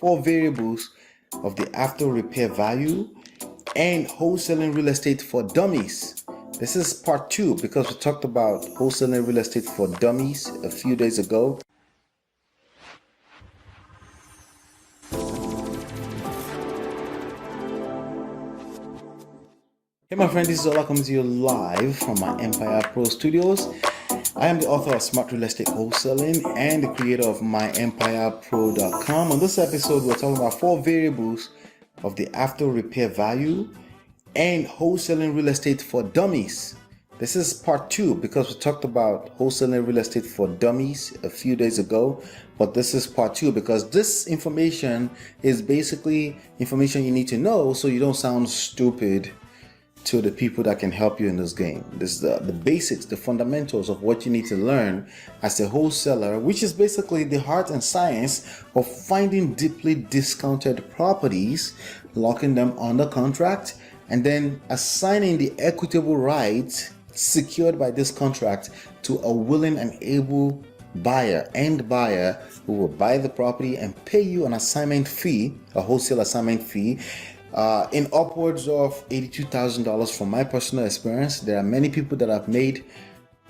4 variables of the after repair value and wholesaling real estate for dummies. This is part 2 because we talked about wholesaling real estate for dummies a few days ago. Hey my friend, this is Ola coming to you live from my Empire Pro Studios. I am the author of Smart Real Estate Wholesaling and the creator of myempirepro.com. On this episode, we're talking about 4 variables of the after repair value and wholesaling real estate for dummies. This is part 2 because we talked about wholesaling real estate for dummies a few days ago, but this is part 2 because this information is basically information you need to know so you don't sound stupid to the people that can help you in this game. This is the basics, the fundamentals of what you need to learn as a wholesaler, which is basically the art and science of finding deeply discounted properties, locking them under contract, and then assigning the equitable rights secured by this contract to a willing and able buyer who will buy the property and pay you an assignment fee, a wholesale assignment fee, in upwards of $82,000 from my personal experience. There are many people that have made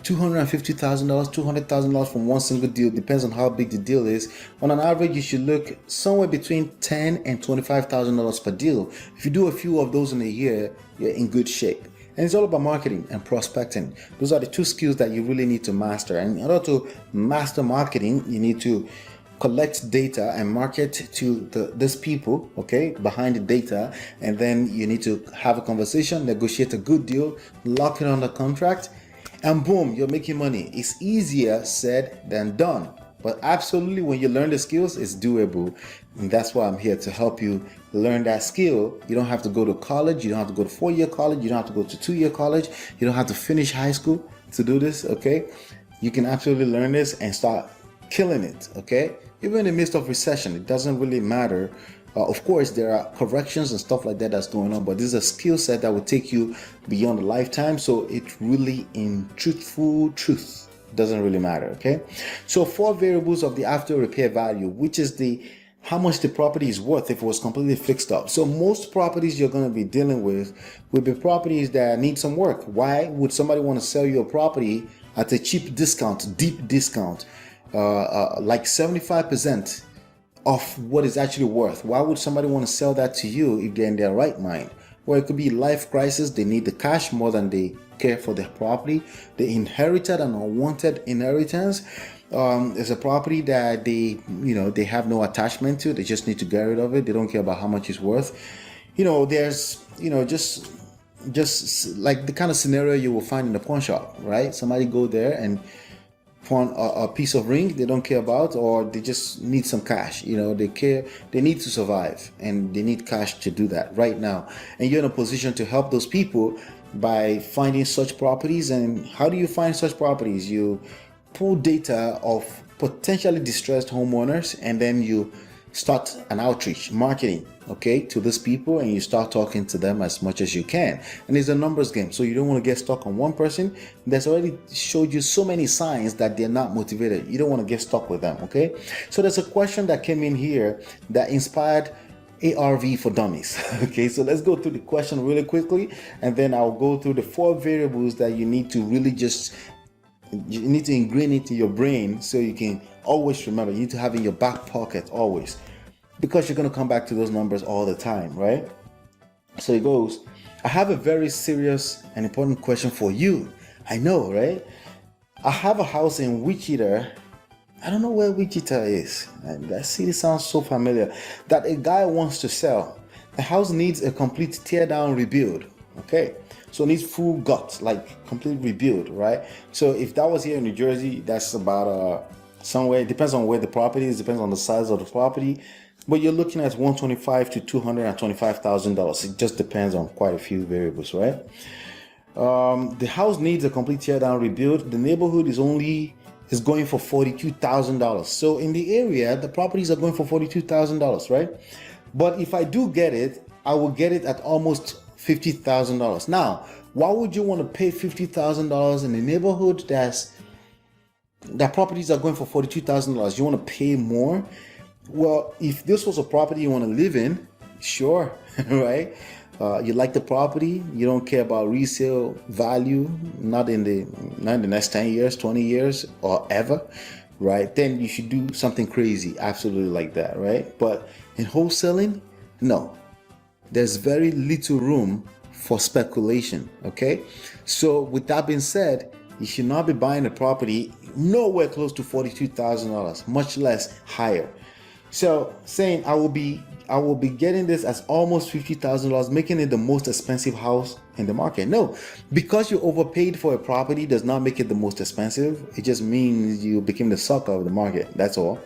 $250,000, $200,000 from one single deal. Depends on how big the deal is. On an average, you should look somewhere between $10,000 and $25,000 per deal. If you do a few of those in a year, you're in good shape. And it's all about marketing and prospecting. Those are the 2 skills that you really need to master. And in order to master marketing, you need to collect data and market to these people, okay, behind the data, and then you need to have a conversation, negotiate a good deal, lock it on the contract, and boom, you're making money. It's easier said than done, but absolutely when you learn the skills, it's doable. And that's why I'm here to help you learn that skill. You don't have to go to college, you don't have to go to 4-year college, you don't have to go to 2-year college, you don't have to finish high school to do this, okay? You can absolutely learn this and start killing it, okay? Even in the midst of recession, it doesn't really matter. Of course, there are corrections and stuff like that that's going on, but this is a skill set that will take you beyond a lifetime. So it really, in truth, doesn't really matter, okay? So 4 variables of the after repair value, which is how much the property is worth if it was completely fixed up. So most properties you're going to be dealing with will be properties that need some work. Why would somebody want to sell you a property at a cheap discount, deep discount? Like 75% of what it's actually worth? Why would somebody want to sell that to you if they're in their right mind? Well, it could be life crisis. They need the cash more than they care for their property. They inherited an unwanted inheritance. It's a property that they have no attachment to. They just need to get rid of it. They don't care about how much it's worth. There's just like the kind of scenario you will find in the pawn shop, right? Somebody go there and pawn a piece of ring they don't care about, or they just need some cash. They need to survive and they need cash to do that right now. And you're in a position to help those people by finding such properties. And how do you find such properties? You pull data of potentially distressed homeowners, and then you start an outreach marketing, okay, to these people, and you start talking to them as much as you can. And it's a numbers game, so you don't want to get stuck on one person that's already showed you so many signs that they're not motivated. You don't want to get stuck with them, okay? So there's a question that came in here that inspired ARV for dummies. Okay, so let's go through the question really quickly, and then I'll go through the 4 variables that you need to really you need to ingrain into your brain so you can always remember. You need to have in your back pocket always, because you're going to come back to those numbers all the time, right? So it goes, I have a very serious and important question for you. I know, right? I have a house in Wichita. I don't know where Wichita is. That city sounds so familiar. That a guy wants to sell. The house needs a complete tear down rebuild. Okay, so it needs full guts, like complete rebuild, right? So if that was here in New Jersey, that's about somewhere. It depends on where the property is, depends on the size of the property, but you're looking at $125,000 to $225,000. It just depends on quite a few variables, right? The house needs a complete tear down rebuild. The neighborhood is going for $42,000. So in the area, the properties are going for $42,000, right? But if I do get it, I will get it at almost $50,000. Now, why would you want to pay $50,000 in a neighborhood that properties are going for $42,000? You want to pay more? Well, if this was a property you want to live in, sure, right? You like the property, you don't care about resale value, not in the next 10 years, 20 years, or ever, right? Then you should do something crazy, absolutely like that, right? But in wholesaling, no. There's very little room for speculation, okay? So with that being said, you should not be buying a property nowhere close to $42,000, much less higher. So saying I will be getting this as almost $50,000, making it the most expensive house in the market. No, because you overpaid for a property does not make it the most expensive. It just means you became the sucker of the market. That's all.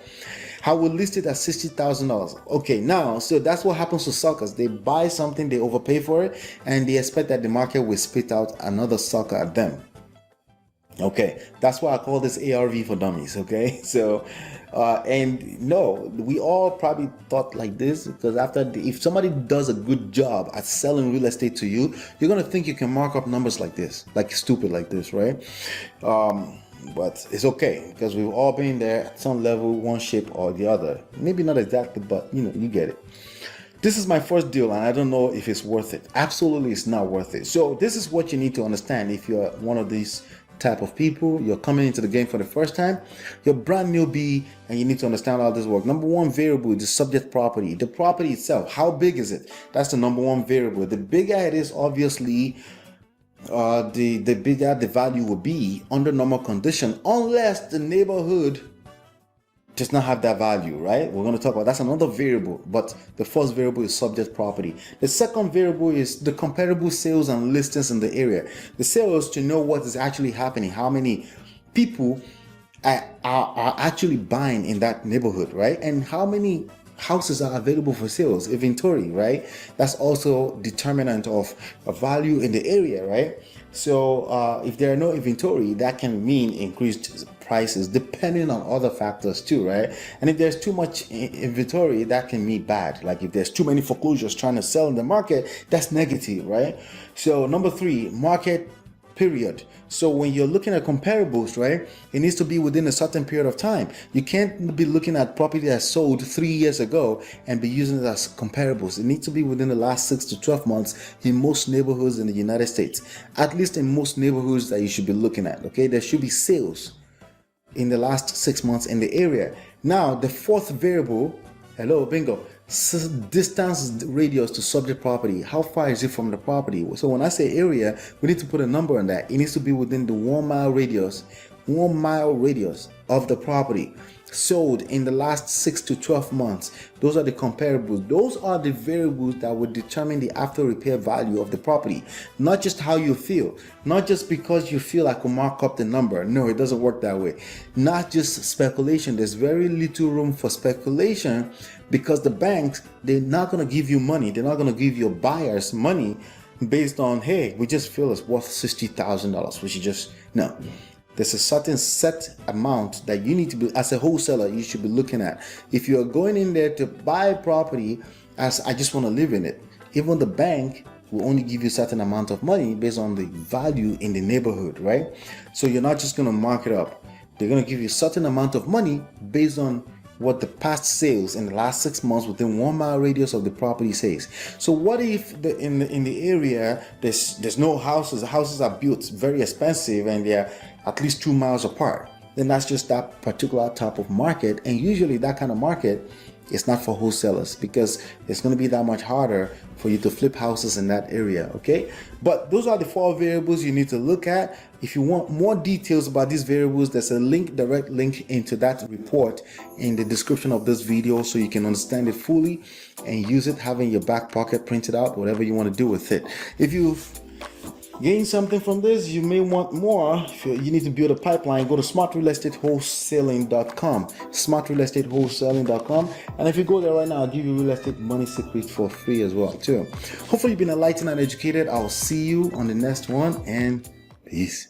I will list it at $60,000. Okay, now, so that's what happens to suckers. They buy something, they overpay for it, and they expect that the market will spit out another sucker at them. Okay, that's why I call this ARV for dummies. Okay, so and no, we all probably thought like this, because if somebody does a good job at selling real estate to you, you're gonna think you can mark up numbers like this, like stupid like this, right? But it's okay, because we've all been there at some level, one shape or the other. Maybe not exactly, but you get it. This is my first deal, and I don't know if it's worth it. Absolutely, it's not worth it. So this is what you need to understand if you're one of these type of people. You're coming into the game for the first time, you're brand newbie, and you need to understand how this works. Number one variable is the subject property. The property itself, how big is it? That's the number one variable. The bigger it is, obviously, the bigger the value will be under normal condition, unless the neighborhood does not have that value, right? We're going to talk about that's another variable, but the first variable is subject property. The second variable is the comparable sales and listings in the area. The sales, to know what is actually happening, how many people are actually buying in that neighborhood, right? And how many houses are available for sales, inventory, right? That's also determinant of a value in the area, right? So if there are no inventory, that can mean increased prices depending on other factors too, right? And if there's too much inventory, that can mean bad. Like if there's too many foreclosures trying to sell in the market, that's negative, right? So number three, market period. So when you're looking at comparables, right, it needs to be within a certain period of time. You can't be looking at property that sold 3 years ago and be using it as comparables. It needs to be within the last 6 to 12 months in most neighborhoods in the United States, at least in most neighborhoods that you should be looking at. Okay, there should be sales in the last 6 months in the area. Now the fourth variable, hello, bingo, distance radius to subject property. How far is it from the property? So when I say area, we need to put a number on that. It needs to be within the 1 mile radius of the property sold in the last 6 to 12 months. Those are the comparables. Those are the variables that would determine the after repair value of the property. Not just how you feel, not just because you feel I could mark up the number. No, it doesn't work that way. Not just speculation. There's very little room for speculation, because the banks, they're not going to give you money. They're not going to give your buyers money based on, hey, we just feel it's worth $60,000. We should just, no. There's a certain set amount that you need to be, as a wholesaler, you should be looking at. If you're going in there to buy property as I just want to live in it, even the bank will only give you a certain amount of money based on the value in the neighborhood, right? So you're not just going to mark it up. They're going to give you a certain amount of money based on what the past sales in the last 6 months within 1 mile radius of the property says. So what if in the area there's no houses? The houses are built very expensive and they're at least 2 miles apart? Then that's just that particular type of market, and usually that kind of market is not for wholesalers, because it's going to be that much harder for you to flip houses in that area. Okay, but those are the 4 variables you need to look at. If you want more details about these variables, there's a direct link into that report in the description of this video, so you can understand it fully and use it, having your back pocket printed out, whatever you want to do with it. If you've gained something from this, you may want more. If you need to build a pipeline, go to smartrealestatewholesaling.com, smartrealestatewholesaling.com, and if you go there right now, I'll give you real estate money secrets for free as well too. Hopefully you've been enlightened and educated. I'll see you on the next one, and peace.